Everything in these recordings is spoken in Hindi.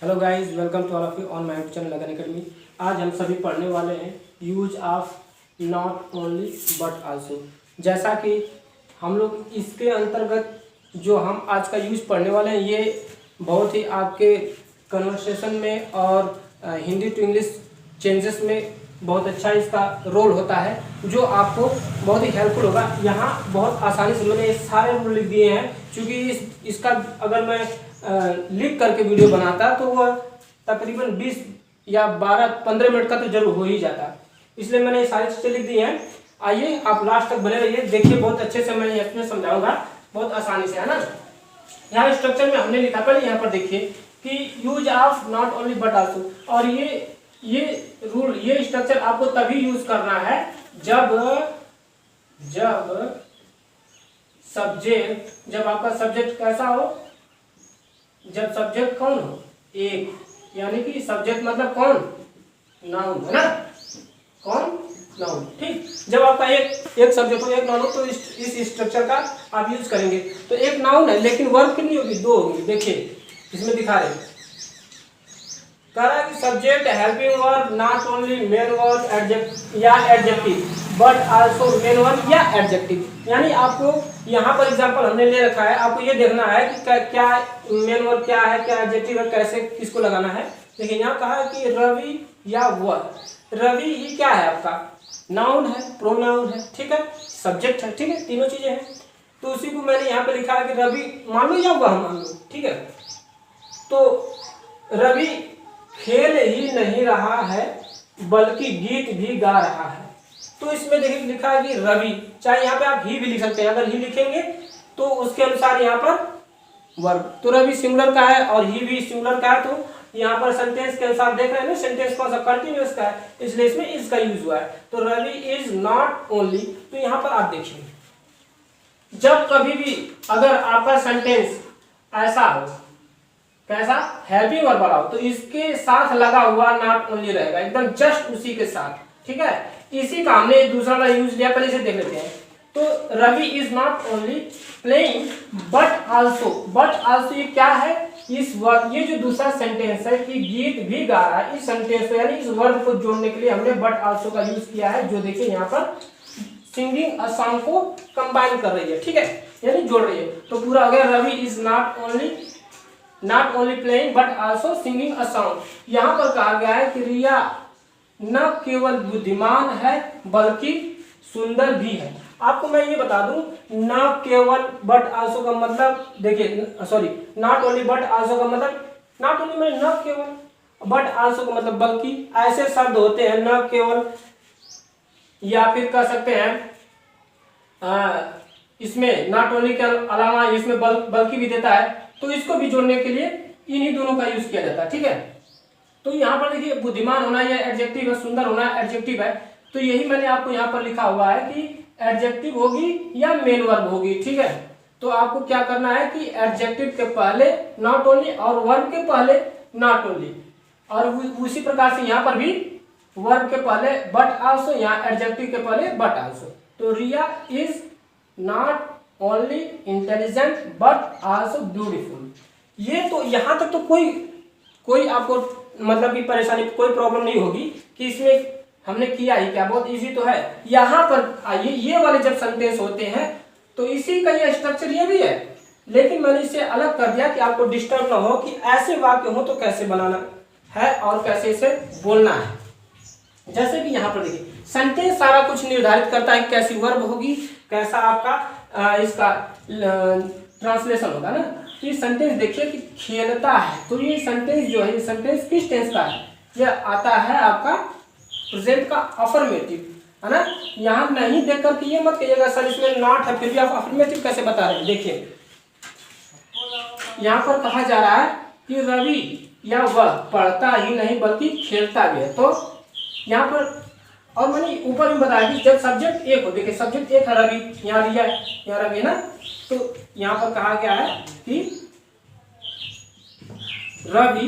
Hello guys, welcome to all of you on my YouTube channel Lagan academy. आज हम सभी पढ़ने वाले हैं use of not only but also. जैसा कि हम लोग इसके अंतर्गत जो हम आज का यूज पढ़ने वाले हैं, ये बहुत ही आपके कन्वर्सेशन में और हिंदी टू इंग्लिश चेंजेस में बहुत अच्छा इसका रोल होता है, जो आपको बहुत ही हेल्पफुल होगा। यहाँ बहुत आसानी से मैंने ये सारे रूल लिख दिए हैं, क्योंकि इसका अगर मैं लिख करके वीडियो बनाता तो वह तकरीबन 20 या 12-15 मिनट का तो जरूर हो ही जाता। इसलिए मैंने ये सारी चीज़ें लिख दी हैं। आइए आप लास्ट तक बने रहिए, देखिए बहुत अच्छे से मैं इसमें समझाऊंगा, बहुत आसानी से, है ना। यहाँ स्ट्रक्चर में हमने लिखा, पहले यहाँ पर देखिए कि use of not only but also. और ये रूल, ये स्ट्रक्चर आपको तभी यूज करना है जब सब्जेक्ट, जब आपका सब्जेक्ट कैसा हो, जब सब्जेक्ट कौन हो, एक, यानी कि सब्जेक्ट मतलब कौन, नाउन, है ना, कौन, नाउन। ठीक, जब आपका एक सब्जेक्ट हो, एक नाउन हो, तो इस स्ट्रक्चर का आप यूज करेंगे। तो एक नाउन है, लेकिन वर्ब कितनी होगी, दो होगी। देखिए इसमें दिखा रहे हैं, कह रहा है कि subject helping verb not only main verb adject या adjective but also main verb या एडजेक्टिव। यानी आपको यहाँ पर एग्जांपल हमने ले रखा है, आपको ये देखना है कि क्या मेन वर्ब क्या है, क्या एडजेक्टिव है, कैसे किसको लगाना है। देखिए यहाँ कहा है कि रवि या वह। रवि ये क्या है, आपका नाउन है, प्रोनाउन है, ठीक है, सब्जेक्ट है, ठीक है, तीनों चीजें हैं। तो उसी को मैंने यहाँ पे लिखा है कि रवि मान लो या वह मान लो, ठीक है। तो रवि खेल ही नहीं रहा है बल्कि गीत भी गा रहा है। तो इसमें देखिए लिखा है कि रवि, चाहे यहाँ पे आप ही भी लिख सकते हैं, अगर ही लिखेंगे तो उसके अनुसार यहाँ पर वर्ब। तो रवि सिंगुलर का है और ही भी सिंगुलर का है, तो यहाँ पर सेंटेंस के अनुसार देख रहे हैं ना, सेंटेंस कौन सा, कंटिन्यूअस का है, इसलिए इसमें इसका यूज हुआ है। तो रवि इज नॉट ओनली, तो यहाँ पर आप देखिए, जब कभी भी अगर आपका सेंटेंस ऐसा हो, कैसा, हेल्पिंग वर्ब वाला हो, तो इसके साथ लगा हुआ नॉट ओनली रहेगा, एकदम जस्ट उसी के साथ, ठीक है। इसी का हमने दूसरा वाला यूज लिया, पहले से देख लेते हैं। तो Ravi is not only playing but also, but also ये क्या है, इस वर्ब, ये जो दूसरा सेंटेंस है कि गीत भी गा रहा है, इस सेंटेंस को यानी इस वर्ब को जोड़ने के लिए हमने बट आल्सो का यूज किया है, जो देखिए यहाँ पर सिंगिंग अ सॉन्ग को कंबाइन कर रही है, ठीक है, यानी जोड़ रही है। तो पूरा हो गया, Ravi is not only playing but also singing a song. यहाँ पर कहा गया है कि रिया न केवल बुद्धिमान है बल्कि सुंदर भी है। आपको मैं ये बता दूं, न केवल बट आल्सो का मतलब, देखिए sorry, not only but also का मतलब, नॉट ओनली में न केवल, बट आल्सो का मतलब बल्कि, ऐसे शब्द होते हैं, न केवल, या फिर कह सकते हैं इसमें नॉट ओनली के अलावा इसमें बल्कि भी देता है, तो इसको भी जोड़ने के लिए इन्हीं दोनों का यूज किया जाता है, ठीक है। तो यहाँ पर देखिए बुद्धिमान होना यह एडजेक्टिव है, सुंदर होना एडजेक्टिव है, तो यही मैंने आपको यहाँ पर लिखा हुआ है कि एडजेक्टिव होगी या मेन वर्ब होगी, ठीक है। तो आपको क्या करना है कि एडजेक्टिव के पहले नॉट ओनली और वर्ब के पहले नॉट ओनली, और उसी प्रकार से यहाँ पर भी वर्ब के पहले बट आल्सो, यहाँ एडजेक्टिव के पहले बट आल्सो। तो Riya is not only intelligent but also beautiful. ये तो यहाँ तक तो कोई आपको मतलब कि परेशानी, कोई प्रॉब्लम नहीं होगी कि इसमें हमने किया ही क्या, बहुत इजी तो है। यहाँ पर आइए, ये वाले जब सेंटेंस होते हैं तो इसी का ये स्ट्रक्चर ये भी है, लेकिन मैंने इसे अलग कर दिया कि आपको डिस्टर्ब ना हो कि ऐसे वाक्य हो तो कैसे बनाना है और कैसे इसे बोलना है। जैसे कि यहाँ पर देखिए सेंटेंस सारा कुछ निर्धारित करता है, कैसी वर्ब होगी, कैसा आपका इसका ट्रांसलेशन होगा ना। तो ये सेंटेंस देखिए कि खेलता है, तो ये सेंटेंस जो है, ये सेंटेंस किस टेंस का है, यह आता है आपका प्रेजेंट का अफर्मेटिव, है ना। यहाँ नहीं देख करके ये मत कहिएगा सर इसमें नॉट है, फिर भी आप अफर्मेटिव कैसे बता रहे हैं। देखिए यहाँ पर कहा जा रहा है कि रवि या वह पढ़ता ही नहीं बल्कि खेलता भी है। तो यहाँ पर, और मैंने ऊपर भी बताया कि जब सब्जेक्ट एक हो, देखिए सब्जेक्ट एक है रवि, यहाँ रिया, यहाँ रवि ना, तो यहाँ पर कहा गया है कि Ravi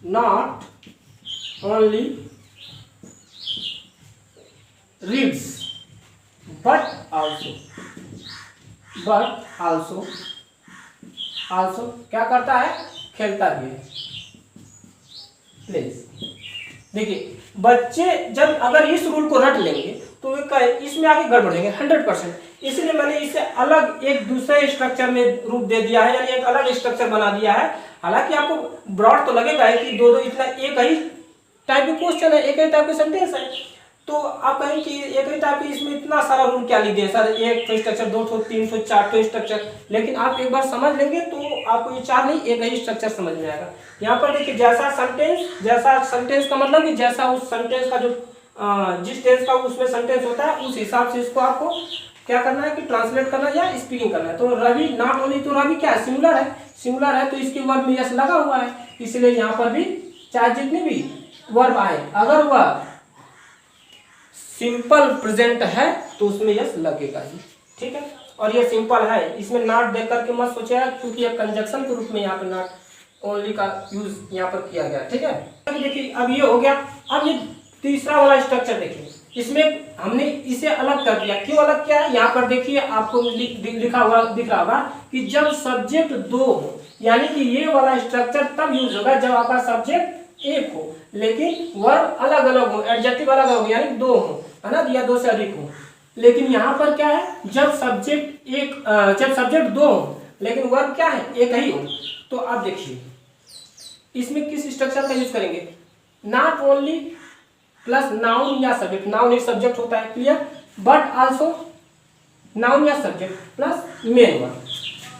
not only reads but also, but also क्या करता है, खेलता भी है। प्लीज देखिए, बच्चे जब अगर इस रूल को रट लेंगे तो इसमें आगे गड़बड़ देंगे 100%। इसलिए मैंने इसे अलग एक दूसरे स्ट्रक्चर में रूप दे दिया है, यानी एक अलग स्ट्रक्चर बना दिया है। हालांकि आपको ब्रॉड तो लगेगा है कि दो इतना एक ही टाइप के क्वेश्चन है, एक ही टाइप के सेंटेंस है, तो आप कहें कि एक ही टाइप की इसमें इतना सारा रूल क्या लिख दिया सर, एक तो स्ट्रक्चर, दो तो, तीन तो, चार तो स्ट्रक्चर। लेकिन आप एक बार समझ लेंगे तो आपको ये चार नहीं एक ही स्ट्रक्चर समझ में आएगा। यहाँ पर देखिए, जैसा सेंटेंस का मतलब कि जैसा उस सेंटेंस का जो जिस टेंस का उसमें सेंटेंस होता है उस हिसाब से इसको आपको क्या करना है कि ट्रांसलेट करना या स्पीकिंग करना है। तो रवि नॉट ओनली, तो रवि क्या है, सिंगुलर है तो इसके वर्ब में यस लगा हुआ है, इसलिए यहाँ पर भी चाहे जितने भी वर्ब आए अगर वह सिंपल प्रेजेंट है तो उसमें यस लगेगा ही, ठीक है। और ये सिंपल है, इसमें नॉट देख करके मत सोचिएगा क्योंकि ये कंजक्शन के रूप में यहाँ पे नॉट ओनली का यूज यहाँ पर किया गया, ठीक है। अभी देखिए, अब ये हो गया। अब ये तीसरा वाला स्ट्रक्चर देखिए, इसमें हमने इसे अलग कर दिया। क्यों अलग किया है, यहाँ पर देखिए आपको लिखा हुआ दिख रहा होगा कि जब सब्जेक्ट दो हो, यानी कि ये वाला स्ट्रक्चर तब यूज होगा जब आपका सब्जेक्ट एक हो लेकिन वर्ब अलग अलग हो, एडजेक्टिव अलग अलग हो, यानी दो हो, है ना, या दो से अधिक हो। लेकिन यहाँ पर क्या है, जब सब्जेक्ट दो हो लेकिन वर्ब क्या है, एक ही हो। तो आप देखिए इसमें किस स्ट्रक्चर का यूज करेंगे, नॉट ओनली प्लस नाउन या सब्जेक्ट। नाउन एक सब्जेक्ट होता है, क्लियर, बट आल्सो नाउन या सब्जेक्ट प्लस मेन वर्ब,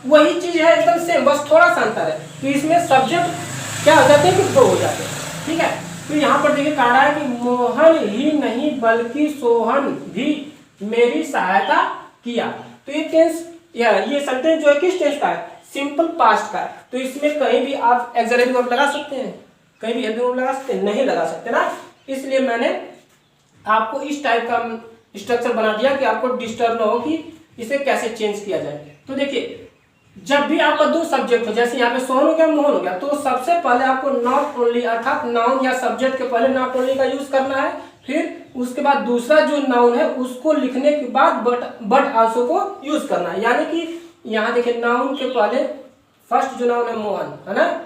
वही चीज है एकदम सेम, बस थोड़ा सा अंतर है। तो इसमें सब्जेक्ट क्या हो जाते हैं कि दो हो जाते हैं, ठीक है। तो यहाँ पर देखिए कह रहा है कि मोहन ही नहीं बल्कि सोहन भी मेरी सहायता किया। तो ये टेंस ये सेंटेंस जो है किस टेंस का है, सिंपल पास्ट का है। तो इसमें कहीं भी आप एक्सक्लेमेटरी वर्ब लगा सकते हैं, कहीं भी हेल्पिंग वर्ब लगा सकते हैं, नहीं लगा सकते ना। इसलिए मैंने आपको इस टाइप का स्ट्रक्चर बना दिया कि आपको डिस्टर्ब ना हो कि इसे कैसे चेंज किया जाए। तो देखिए, जब भी आपका दो सब्जेक्ट हो, जैसे यहाँ पे सोहन हो गया, मोहन हो गया, तो सबसे पहले आपको नॉट ओनली अर्थात नाउन या सब्जेक्ट के पहले नॉट ओनली का यूज करना है। फिर उसके बाद दूसरा जो नाउन है उसको लिखने के बाद बट आल्सो को यूज करना है। यानी कि यहाँ देखिए, नाउन के पहले फर्स्ट जो नाउन है मोहन, है ना,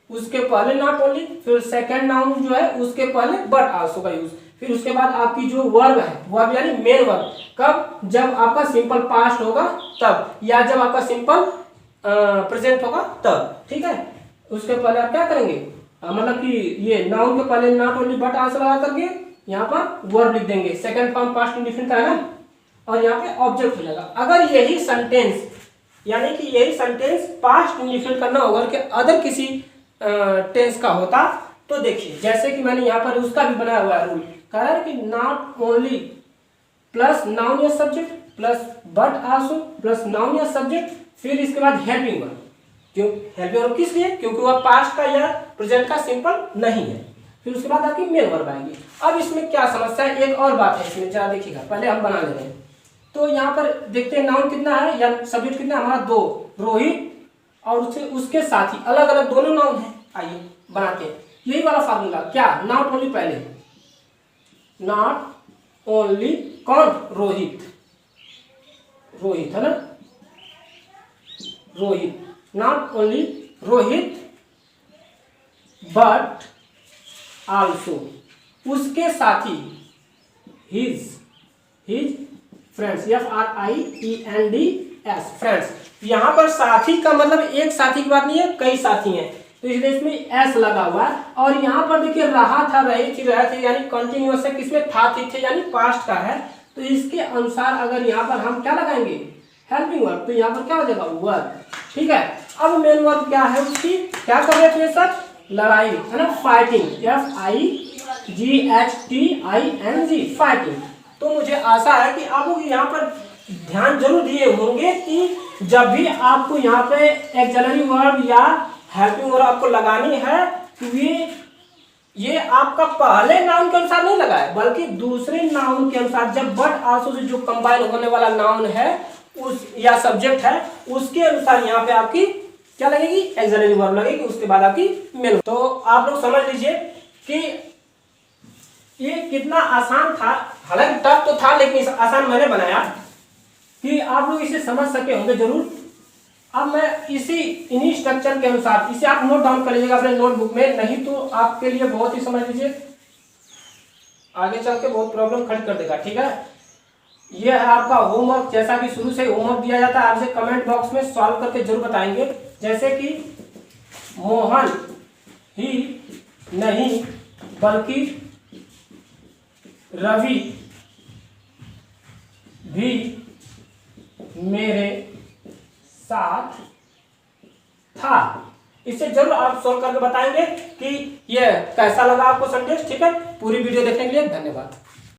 उसके पहले नॉट ओनली, फिर सेकेंड नाउन जो है उसके पहले बट आल्सो का यूज, फिर उसके बाद आपकी जो वर्ब है, वर्ब यानी मेन वर्ब, कब, जब आपका सिंपल पास्ट होगा तब, या जब आपका सिंपल प्रेजेंट होगा तब, ठीक है। उसके पहले आप क्या करेंगे, मतलब कि ये नाउन के पहले नॉट ओनली बट आंसर लगा करके यहाँ पर वर्ब लिख देंगे, सेकंड फॉर्म पास्ट इंडिफिनिट का है ना, और यहाँ पे ऑब्जेक्ट हो जाएगा। अगर यही सेंटेंस यानी कि यही सेंटेंस पास्ट इंडिफिनिट करना होगा कि अदर किसी टेंस का होता, तो देखिए जैसे कि मैंने यहाँ पर उसका भी बनाया हुआ है रूल, कह रहा है कि नॉट ओनली प्लस नाउन या subject plus but also plus noun या सब्जेक्ट, फिर इसके बाद हेल्पिंग वर्ब। क्यों हेल्पिंग वर्ब किस लिए, क्योंकि वह पास्ट का या प्रेजेंट का सिंपल नहीं है। फिर उसके बाद आपकी मेन वर्ब आएगी। अब इसमें क्या समस्या है, एक और बात है इसमें, जरा देखिएगा, पहले हम बना ले रहे हैं। तो यहाँ पर देखते हैं नाउन कितना है या सब्जेक्ट कितना है, हमारा दो, रोहित और उसके साथ ही अलग अलग दोनों नाउन है। आइए बनाते हैं यही वाला फार्मूला, क्या, नॉट ओनली पहले, नॉट ओनली कौन, रोहित, रोहित है ना, Rohit, not only Rohit but also उसके साथी, हिज फ्रेंड्स, FRIENDS फ्रेंड्स। यहाँ पर साथी का मतलब एक साथी की बात नहीं है, कई साथी हैं, तो इसलिए इसमें एस लगा हुआ है। और यहाँ पर देखिए रहा था, रहे थे, यानी कंटिन्यूअस है, किसमें था, थे यानी पास्ट का है। तो इसके अनुसार अगर यहाँ पर हम क्या लगाएंगे, हेल्पिंग वर्ब, तो यहाँ पर क्या हो जाएगा, वर्ब, ठीक है। अब मेन वर्ब क्या है उसकी, क्या कर रहे थे सर, लड़ाई, है ना, फाइटिंग, FIGHTING फाइटिंग। तो मुझे आशा है कि आप लोग यहाँ पर ध्यान जरूर दिए होंगे कि जब भी आपको यहाँ पे एक्सिलरी वर्ब या हेल्पिंग वर्ब आपको लगानी है तो ये आपका पहले नाउन के अनुसार नहीं लगा है, बल्कि दूसरे नाउन के अनुसार, जब बट आल्सो से जो कंबाइन होने वाला नाउन है उस या सब्जेक्ट है उसके अनुसार यहाँ पे आपकी क्या लगेगी, एक्सिलरी वर्ब लगेगी, उसके बाद आपकी मेन। तो आप लोग समझ लीजिए कि ये कितना आसान था, हालांकि टफ तो था लेकिन आसान मैंने बनाया। कि आप लोग इसे समझ सके होंगे जरूर। अब मैं इन्हीं स्ट्रक्चर के अनुसार इसे आप नोट डाउन कर लीजिएगा अपने नोटबुक में, नहीं तो आपके लिए बहुत ही, समझ लीजिए, आगे चल के बहुत प्रॉब्लम खड़ी कर देगा। ठीक है, ये है आपका होमवर्क। जैसा कि शुरू से होमवर्क दिया जाता है, आपसे कमेंट बॉक्स में सॉल्व करके जरूर बताएंगे। जैसे कि मोहन ही नहीं बल्कि रवि भी मेरे साथ था। इसे जरूर आप सॉल्व करके बताएंगे कि ये कैसा लगा आपको सेंटेंस। ठीक है, पूरी वीडियो देखने के लिए धन्यवाद।